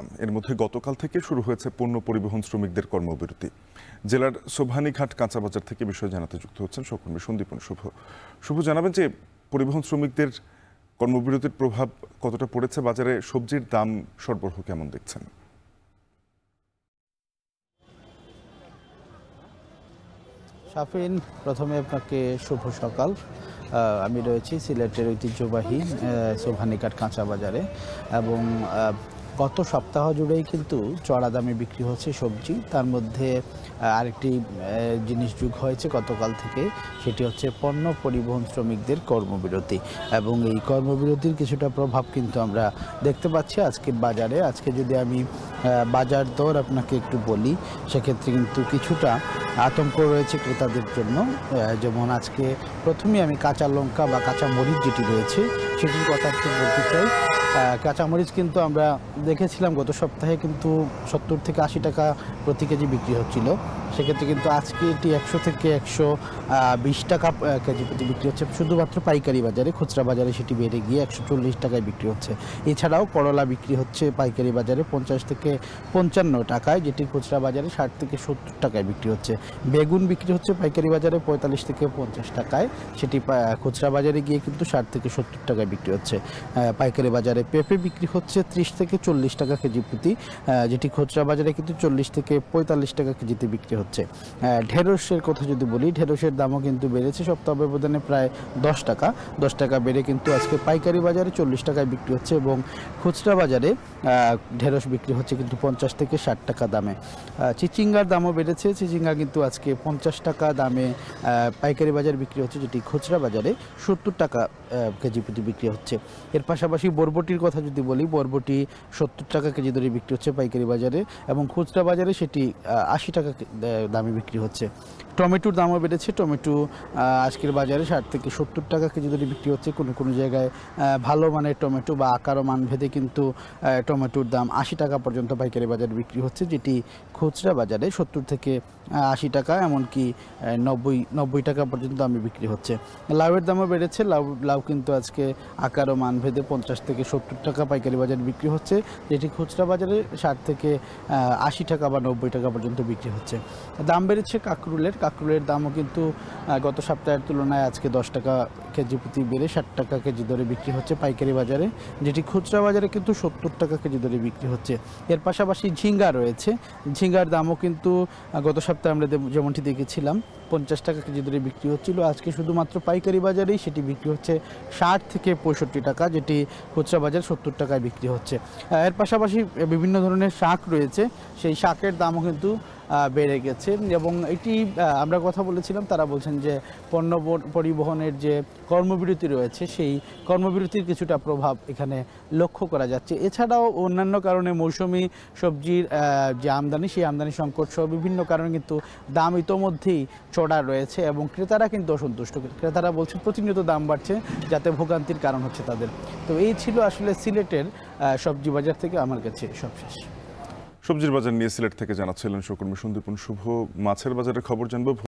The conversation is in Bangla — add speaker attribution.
Speaker 1: দাম। এর মধ্যে গতকাল থেকে শুরু হয়েছে পণ্য পরিবহন শ্রমিকদের কর্মবিরতি। জেলার সোভানীঘাট কাঁচাবাজার থেকে বিষয় জানাতে যুক্ত হচ্ছেন সহকর্মী সন্দীপন শুভ। শুভ, জানাবেন যে পরিবহন শ্রমিকদের কর্মবিরতির প্রভাব কতটা পড়েছে, বাজারে সবজির দাম সরবরাহ কেমন দেখছেন?
Speaker 2: শাফিন, প্রথমে আপনাকে শুভ সকাল। আমি রয়েছি সিলেটের ঐতিহ্যবাহী সোভানীঘাট কাঁচা বাজারে এবং গত সপ্তাহ জুড়েই কিন্তু চড়া দামে বিক্রি হচ্ছে সবজি। তার মধ্যে আরেকটি জিনিস যোগ হয়েছে গতকাল থেকে, সেটি হচ্ছে পণ্য পরিবহন শ্রমিকদের কর্মবিরতি এবং এই কর্মবিরতির কিছুটা প্রভাব কিন্তু আমরা দেখতে পাচ্ছি আজকের বাজারে। আজকে যদি আমি বাজার দর আপনাকে একটু বলি, সেক্ষেত্রে কিন্তু কিছুটা আতঙ্ক রয়েছে ক্রেতাদের জন্য। যেমন আজকে প্রথমেই আমি কাঁচা লঙ্কা বা কাঁচা মরিচ যেটি রয়েছে সেটির কথা একটু বলতে চাই। কাঁচামরিচ কিন্তু আমরা দেখেছিলাম গত সপ্তাহে কিন্তু 70 থেকে 80 টাকা প্রতি কেজি বিক্রি হচ্ছিল, সেক্ষেত্রে কিন্তু আজকে এটি 100 থেকে 120 টাকা কেজি প্রতি বিক্রি হচ্ছে শুধুমাত্র পাইকারি বাজারে। খুচরা বাজারে সেটি বেড়ে গিয়ে 140 টাকায় বিক্রি হচ্ছে। এছাড়াও করলা বিক্রি হচ্ছে পাইকারি বাজারে 50 থেকে 55 টাকায়, যেটি খুচরা বাজারে 60 থেকে 70 টাকায় বিক্রি হচ্ছে। বেগুন বিক্রি হচ্ছে পাইকারি বাজারে 45 থেকে 50 টাকায়, সেটি খুচরা বাজারে গিয়ে কিন্তু 60 থেকে 70 টাকায় বিক্রি হচ্ছে। পাইকারি বাজারে পেঁপে বিক্রি হচ্ছে 30 থেকে 40 টাকা কেজি প্রতি, যেটি খুচরা বাজারে কিন্তু 40 থেকে 45 টাকা কেজিতে বিক্রি হচ্ছে। ঢেঁড়সের কথা যদি বলি, ঢেঁড়সের দামও কিন্তু বেড়েছে সপ্তাহ ব্যবধানে প্রায় 10 টাকা বেড়ে কিন্তু আজকে পাইকারি বাজারে 40 টাকায় বিক্রি হচ্ছে এবং খুচরা বাজারে ঢেঁড়স বিক্রি হচ্ছে কিন্তু 50 থেকে 60 টাকা দামে। চিচিঙ্গার দামও বেড়েছে, চিচিঙ্গা কিন্তু আজকে 50 টাকা দামে পাইকারি বাজারে বিক্রি হচ্ছে, যেটি খুচরা বাজারে 70 টাকা কেজি প্রতি বিক্রি হচ্ছে। এর পাশাপাশি বরবটির কথা যদি বলি, বরবটি 70 টাকা কেজি দরে বিক্রি হচ্ছে পাইকারি বাজারে এবং খুচরা বাজারে সেটি 80 টাকা দামে বিক্রি হচ্ছে। টমেটোর দামও বেড়েছে, টমেটো আজকের বাজারে 60 থেকে 70 টাকা কেজি দরে বিক্রি হচ্ছে। কোনো কোনো জায়গায় ভালো মানের টমেটো বা আকার ও মান ভেদে কিন্তু টমেটোর দাম 80 টাকা পর্যন্ত পাইকারি বাজারে বিক্রি হচ্ছে, যেটি খুচরা বাজারে 70 থেকে 80 টাকা, এমনকি 90 টাকা পর্যন্ত দামে বিক্রি হচ্ছে। লাউয়ের দামও বেড়েছে, লাউ কিন্তু আজকে আকার ও মান ভেদে 50 থেকে 70 টাকা পাইকারি বাজারে বিক্রি হচ্ছে, যেটি খুচরা বাজারে 60 থেকে 80 টাকা বা 90 টাকা পর্যন্ত বিক্রি হচ্ছে। দাম বেড়েছে কাঁকরুলের দামও কিন্তু গত সপ্তাহের তুলনায় আজকে 10 টাকা কেজি প্রতি বেড়ে 60 টাকা কেজি দরে বিক্রি হচ্ছে পাইকারি বাজারে, যেটি খুচরা বাজারে কিন্তু 70 টাকা কেজি দরে বিক্রি হচ্ছে। এর পাশাপাশি ঝিঙ্গা রয়েছে, ঝিঙ্গার দামও কিন্তু গত সপ্তাহে আমরা যেমনটি দেখেছিলাম 50 টাকা কেজি দরে বিক্রি হচ্ছিল, আজকে শুধুমাত্র পাইকারি বাজারেই সেটি বিক্রি হচ্ছে 60 থেকে 65 টাকা, যেটি খুচরা বাজার 70 টাকায় বিক্রি হচ্ছে। এর পাশাপাশি বিভিন্ন ধরনের শাক রয়েছে, সেই শাকের দামও কিন্তু বেড়ে গেছে এবং এটি আমরা কথা বলেছিলাম, তারা বলছেন যে পণ্য পরিবহনের যে কর্মবিরতি রয়েছে সেই কর্মবিরতির কিছুটা প্রভাব এখানে লক্ষ্য করা যাচ্ছে। এছাড়াও অন্যান্য কারণে মৌসুমি সবজির যে আমদানি, সেই আমদানি সংকট সহ বিভিন্ন কারণে কিন্তু দাম ইতোমধ্যেই চড়া রয়েছে এবং ক্রেতারা কিন্তু অসন্তুষ্ট। ক্রেতারা বলছে প্রতিনিয়ত দাম বাড়ছে, যাতে ভোগান্তির কারণ হচ্ছে তাদের। তো এই ছিল আসলে সিলেটের সবজি বাজার থেকে আমার কাছে সবশেষ।
Speaker 1: সবজির বাজার নিয়ে সিলেট থেকে জানাচ্ছিলেন সহকর্মী সন্দীপন শুভ। মাছের বাজারের খবর জানবো।